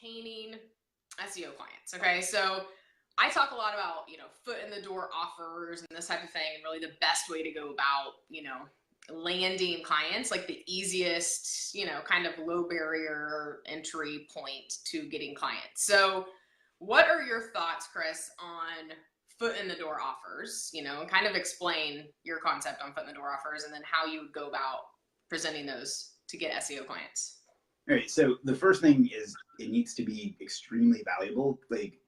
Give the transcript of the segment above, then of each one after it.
obtaining SEO clients. Okay, so I talk a lot about, foot in the door offers and this type of thing, and really the best way to go about, landing clients, like the easiest, kind of low barrier entry point to getting clients. So what are your thoughts, Chris, on foot in the door offers, and kind of explain your concept on foot in the door offers and then how you would go about presenting those to get SEO clients? All right. So the first thing is it needs to be extremely valuable. Like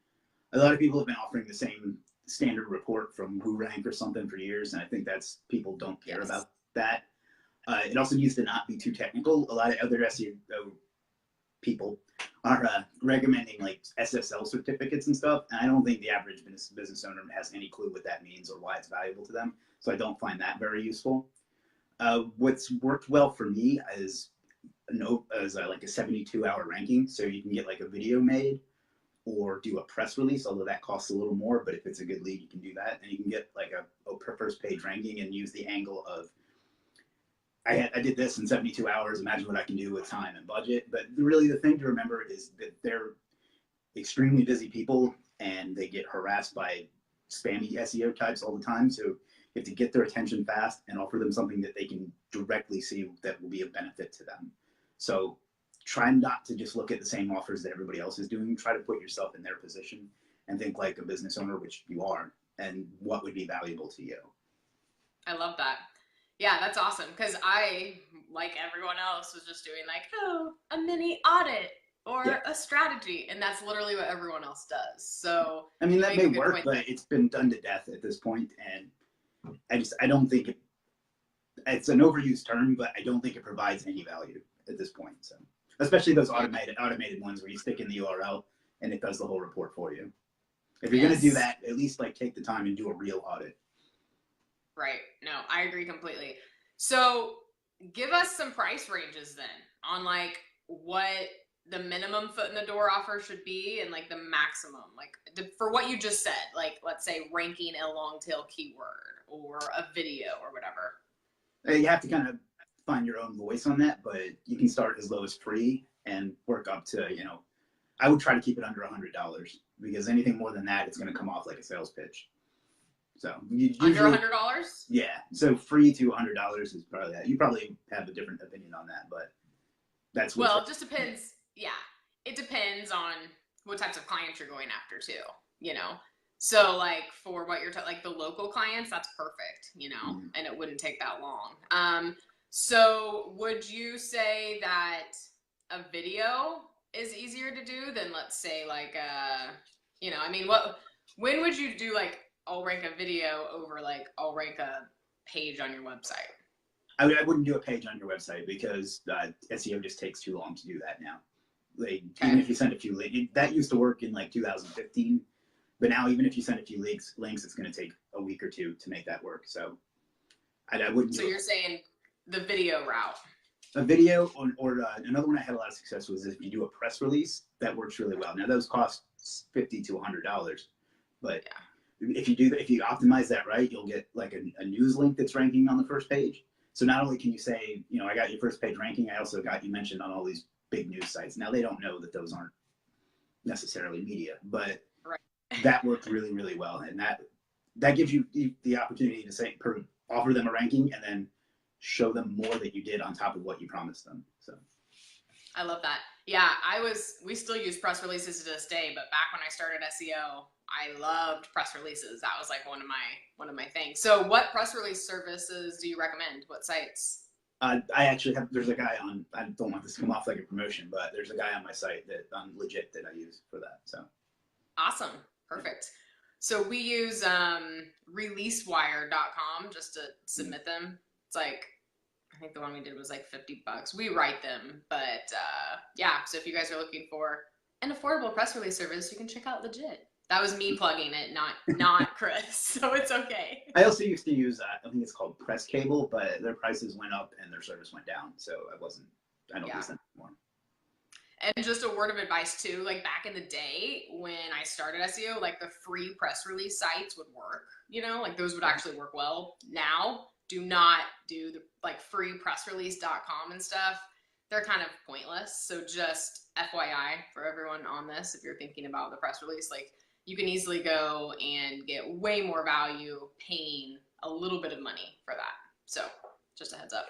a lot of people have been offering the same standard report from WooRank or something for years. And I think that's people don't care about that. It also needs to not be too technical. A lot of other SEO people are recommending like SSL certificates and stuff. And I don't think the average business owner has any clue what that means or why it's valuable to them. So I don't find that very useful. What's worked well for me is like a 72-hour ranking. So you can get like a video made or do a press release, although that costs a little more. But if it's a good lead, you can do that. And you can get like a first page ranking and use the angle of, I did this in 72 hours. Imagine what I can do with time and budget. But really the thing to remember is that they're extremely busy people and they get harassed by spammy SEO types all the time. So you have to get their attention fast and offer them something that they can directly see that will be a benefit to them. So try not to just look at the same offers that everybody else is doing. Try to put yourself in their position and think like a business owner, which you are, and what would be valuable to you. I love that. Yeah, that's awesome. Because I, like everyone else, was just doing like, a mini audit or a strategy. And that's literally what everyone else does. So I mean, that may work, but it's been done to death at this point. And I don't think it's an overused term, but I don't think it provides any value at this point. So especially those automated ones where you stick in the URL and it does the whole report for you. If you're going to do that, at least like take the time and do a real audit. Right. No, I agree completely. So give us some price ranges then on like what the minimum foot in the door offer should be and like the maximum, like for what you just said, like let's say ranking a long tail keyword or a video or whatever. You have to kind of find your own voice on that, but you can start as low as free and work up to, I would try to keep it under $100 because anything more than that, it's going to come off like a sales pitch. So under $100? Yeah. So free to $100 is probably that. You probably have a different opinion on that, but that's well, it just depends. Yeah, it depends on what types of clients you're going after too. So like for what you're like the local clients, that's perfect. And it wouldn't take that long. So would you say that a video is easier to do than let's say like I mean when would you do like I'll rank a video over like I'll rank a page on your website? I wouldn't do a page on your website because SEO just takes too long to do that now. Like even if you send a few links, that used to work in like 2015, but now even if you send a few links, it's going to take a week or two to make that work. So I wouldn't. So you're saying the video route? A video or another one I had a lot of success with is if you do a press release, that works really well. Now those cost $50 to $100, but if you optimize that right, you'll get like a news link that's ranking on the first page. So not only can you say, I got your first page ranking, I also got you mentioned on all these big news sites. Now they don't know that those aren't necessarily media, but that worked really, really well. And that gives you the opportunity to say, offer them a ranking and then show them more that you did on top of what you promised them. So I love that. Yeah, we still use press releases to this day, but back when I started SEO, I loved press releases. That was like one of my things. So what press release services do you recommend? What sites? I actually have, there's a guy on, I don't want this to come off like a promotion, but there's a guy on my site that legit that I use for that. So awesome. Perfect. So we use releasewire.com just to submit them. It's like, I think the one we did was like $50. We write them, but yeah. So if you guys are looking for an affordable press release service, you can check out Legit. That was me plugging it, not Chris. So it's okay. I also used to use, I think it's called Press Cable, but their prices went up and their service went down. So I don't use them anymore. And just a word of advice too, like back in the day when I started SEO, like the free press release sites would work, like those would actually work well. Now, do not do the like freepressrelease.com and stuff. they're kind of pointless. So just FYI for everyone on this, if you're thinking about the press release, like you can easily go and get way more value paying a little bit of money for that. So just a heads up.